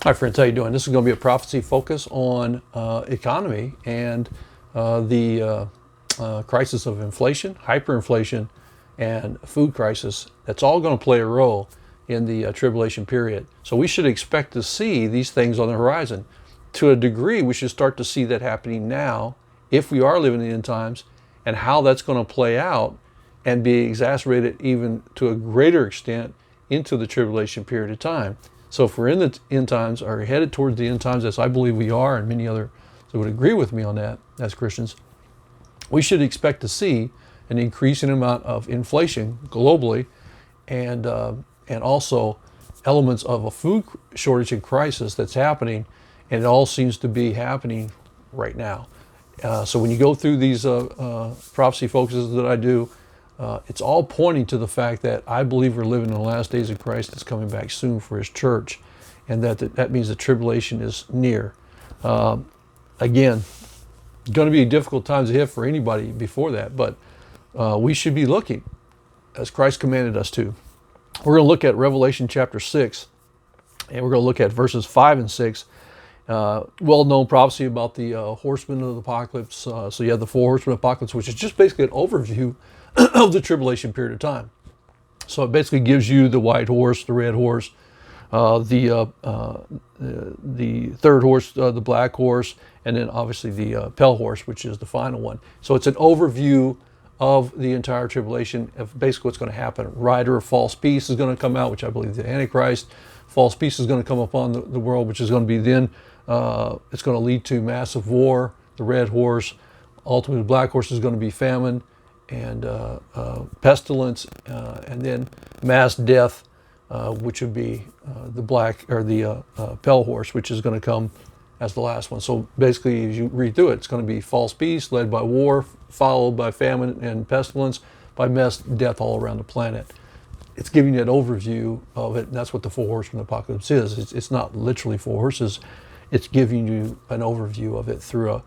Hi friends, how you doing? This is going to be a prophecy focus on economy and the crisis of inflation, hyperinflation, and food crisis. That's all going to play a role in the tribulation period. So we should expect to see these things on the horizon. To a degree, we should start to see that happening now if we are living in the end times, and how that's going to play out and be exacerbated even to a greater extent into the tribulation period of time. So if we're in the end times, or headed towards the end times, as I believe we are, and many others would agree with me on that as Christians, we should expect to see an increasing amount of inflation globally, and also elements of a food shortage and crisis that's happening, and it all seems to be happening right now. So when you go through these prophecy focuses that I do, it's all pointing to the fact that I believe we're living in the last days of Christ is coming back soon for his church, and that means the tribulation is near. Again, going to be difficult times ahead for anybody before that, but we should be looking as Christ commanded us to. We're going to look at Revelation chapter 6, and we're going to look at verses 5 and 6. Well-known prophecy about the horsemen of the apocalypse. So you have the four horsemen of the apocalypse, which is just basically an overview of the tribulation period of time. So it basically gives you the white horse, the red horse, the third horse, the black horse, and then obviously the pale horse, which is the final one. So it's an overview of the entire tribulation, of basically what's going to happen. Rider of false peace is going to come out, which I believe is the Antichrist. False peace is going to come upon the world, which is going to be then, it's going to lead to massive war, the red horse. Ultimately, the black horse is going to be famine and pestilence, and then mass death, which would be the black, or the pale horse, which is going to come as the last one. So basically, as you read through it, it's going to be false peace led by war, followed by famine and pestilence, by mass death all around the planet. It's giving you an overview of it, and that's what the four horsemen of the apocalypse is. It's not literally four horses. It's giving you an overview of it through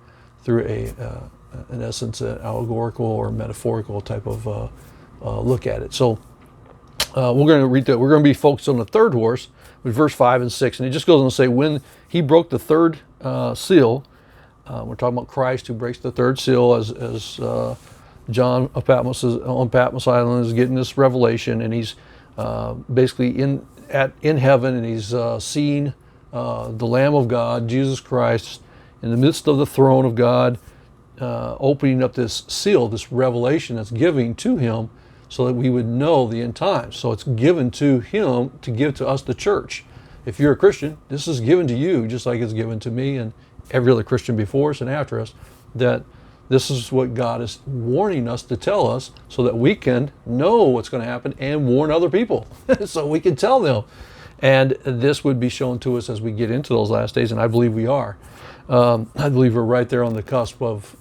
in essence, an allegorical or metaphorical type of look at it. So we're going to read that. We're going to be focused on the third horse with verse 5 and 6. And it just goes on to say, when he broke the third seal, we're talking about Christ who breaks the third seal, as John of Patmos on Patmos Island is getting this revelation, and he's basically in heaven, and he's seeing the Lamb of God, Jesus Christ, in the midst of the throne of God, opening up this seal, this revelation that's giving to him, so that we would know the end times. So it's given to him to give to us, the church. If you're a Christian, this is given to you, just like it's given to me and every other Christian before us and after us, that this is what God is warning us to tell us, so that we can know what's going to happen and warn other people, so we can tell them. And this would be shown to us as we get into those last days, and I believe we are. I believe we're right there on the cusp of,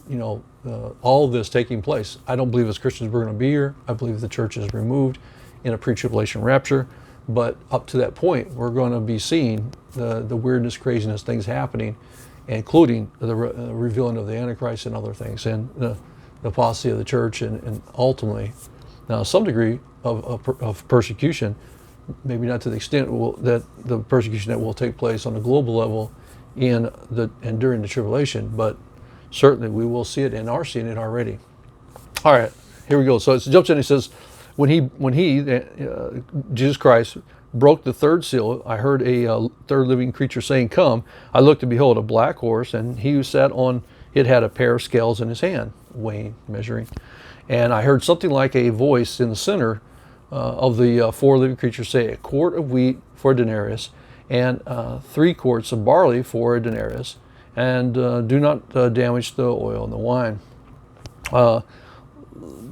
all of this taking place. I don't believe as Christians we're going to be here. I believe the church is removed in a pre-tribulation rapture. But up to that point, we're going to be seeing the weirdness, craziness, things happening, including the revealing of the Antichrist and other things, and the apostasy of the church, and ultimately, now some degree of persecution, maybe not to the extent that the persecution that will take place on a global level and during the tribulation, but certainly we will see it and are seeing it already. All right, here we go. So it jumps in. He says, when he Jesus Christ broke the third seal, I heard a third living creature saying, "Come." I looked, and behold, a black horse, and he who sat on it had a pair of scales in his hand, weighing, measuring. And I heard something like a voice in the center of the four living creatures say, "A quart of wheat for a denarius, and 3 quarts of barley for a denarius, and do not damage the oil and the wine."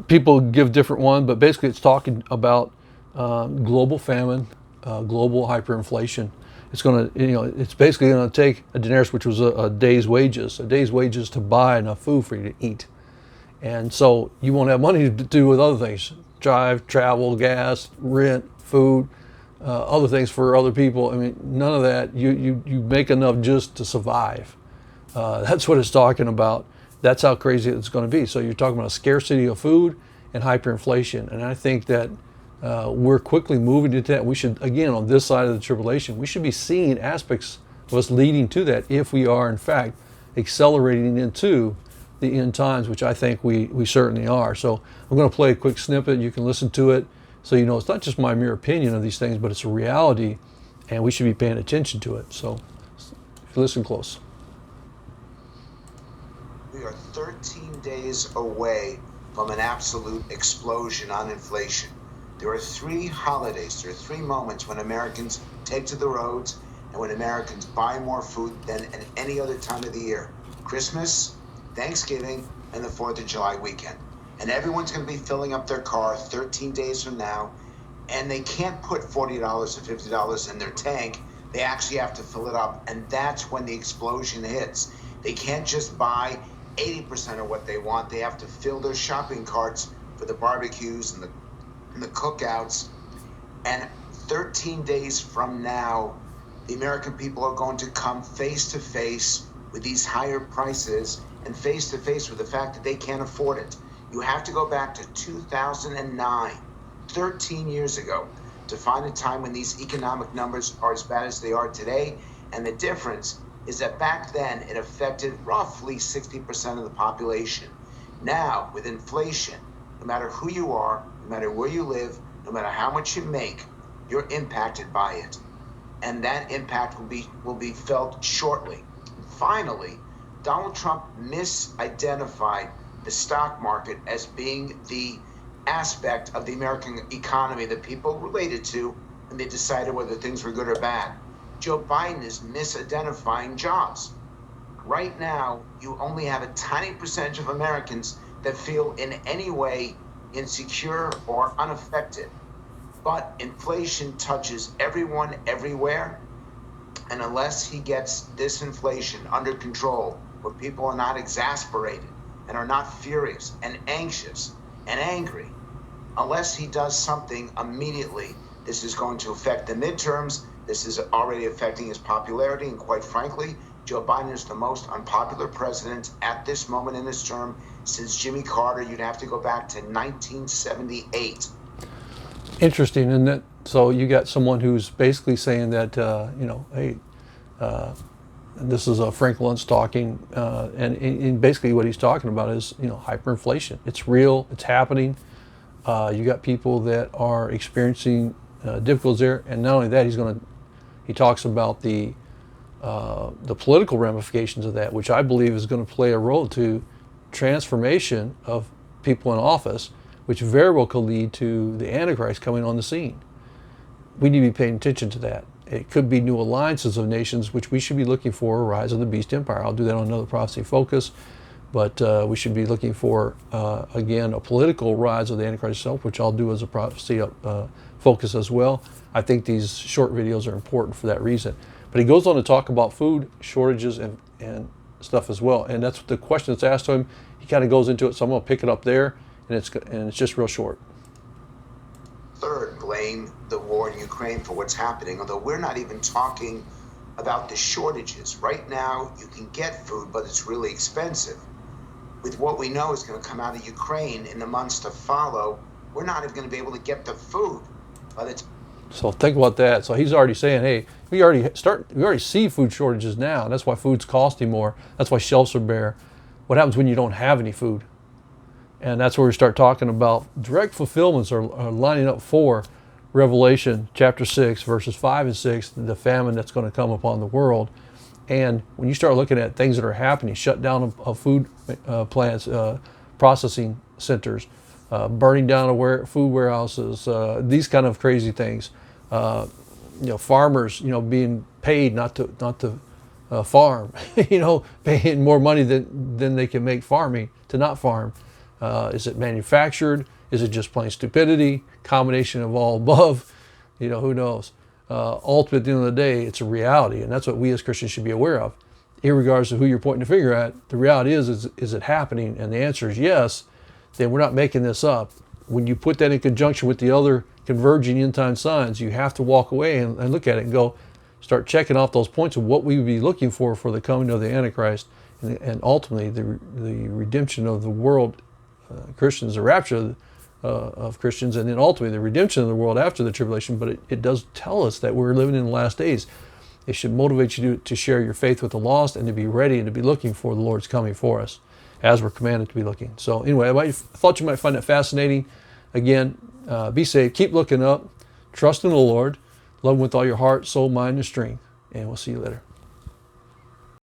People give different ones, but basically it's talking about global famine, global hyperinflation. It's going to, it's basically going to take a denarius, which was a day's wages to buy enough food for you to eat. And so you won't have money to do with other things: drive, travel, gas, rent, food, other things for other people. I mean, none of that. You make enough just to survive. That's what it's talking about. That's how crazy it's going to be. So you're talking about a scarcity of food and hyperinflation. And I think that we're quickly moving into that. We should, again, on this side of the tribulation, we should be seeing aspects what's leading to that if we are in fact accelerating into the end times, which I think we certainly are. So I'm going to play a quick snippet. You can listen to it so you know it's not just my mere opinion of these things, but it's a reality, and we should be paying attention to it. So if you listen close. We are 13 days away from an absolute explosion on inflation. There are 3 holidays, there are 3 moments when Americans take to the roads and when Americans buy more food than at any other time of the year. Christmas, Thanksgiving, and the 4th of July weekend. And everyone's going to be filling up their car 13 days from now, and they can't put $40 or $50 in their tank. They actually have to fill it up, and that's when the explosion hits. They can't just buy 80% of what they want. They have to fill their shopping carts for the barbecues and the cookouts. And 13 days from now, the American people are going to come face to face with these higher prices and face to face with the fact that they can't afford it. You have to go back to 2009, 13 years ago, to find a time when these economic numbers are as bad as they are today. And the difference is that back then it affected roughly 60% of the population. Now, with inflation, no matter who you are, no matter where you live, no matter how much you make, you're impacted by it. And that impact will be felt shortly. Finally, Donald Trump misidentified the stock market as being the aspect of the American economy that people related to, and they decided whether things were good or bad. Joe Biden is misidentifying jobs. Right now, you only have a tiny percentage of Americans that feel in any way insecure or unaffected. But inflation touches everyone everywhere. And unless he gets this inflation under control, where people are not exasperated and are not furious and anxious and angry, unless he does something immediately, this is going to affect the midterms. This is already affecting his popularity. And quite frankly, Joe Biden is the most unpopular president at this moment in his term since Jimmy Carter. You'd have to go back to 1978. Interesting, isn't it? So you got someone who's basically saying that, hey, and this is Frank Luntz talking, and basically what he's talking about is, hyperinflation. It's real, it's happening. You got people that are experiencing difficulties there, and not only that, he talks about the political ramifications of that, which I believe is going to play a role to transformation of people in office, which very well could lead to the Antichrist coming on the scene. We need to be paying attention to that. It could be new alliances of nations, which we should be looking for, a rise of the beast empire. I'll do that on another prophecy focus, but we should be looking for, again, a political rise of the Antichrist itself, which I'll do as a prophecy focus as well. I think these short videos are important for that reason. But he goes on to talk about food shortages and stuff as well. And that's the question that's asked to him. He kind of goes into it, so I'm going to pick it up there, and it's just real short. Third, blame the war in Ukraine for what's happening, although we're not even talking about the shortages. Right now, you can get food, but it's really expensive. With what we know is going to come out of Ukraine in the months to follow, we're not even going to be able to get the food. So think about that. So he's already saying, hey, we already see food shortages now. And that's why food's costing more. That's why shelves are bare. What happens when you don't have any food? And that's where we start talking about direct fulfillments are lining up for Revelation chapter 6, verses 5 and 6, the famine that's going to come upon the world. And when you start looking at things that are happening, shut down of food plants, processing centers, burning down of food warehouses, these kind of crazy things. Farmers, being paid not to farm, paying more money than they can make farming to not farm. Is it manufactured? Is it just plain stupidity? Combination of all above? Who knows? Ultimately, at the end of the day, it's a reality, and that's what we as Christians should be aware of. Irregardless of who you're pointing the finger at, the reality is it happening? And the answer is yes. Then we're not making this up. When you put that in conjunction with the other converging end-time signs, you have to walk away and look at it and go, start checking off those points of what we would be looking for the coming of the Antichrist, and ultimately the redemption of the world, Christians, the rapture of Christians, and then ultimately the redemption of the world after the tribulation. But it does tell us that we're living in the last days. It should motivate you to share your faith with the lost and to be ready and to be looking for the Lord's coming for us, as we're commanded to be looking. So anyway, I thought you might find that fascinating. Again, be safe, keep looking up, trust in the Lord, love Him with all your heart, soul, mind, and strength, and we'll see you later.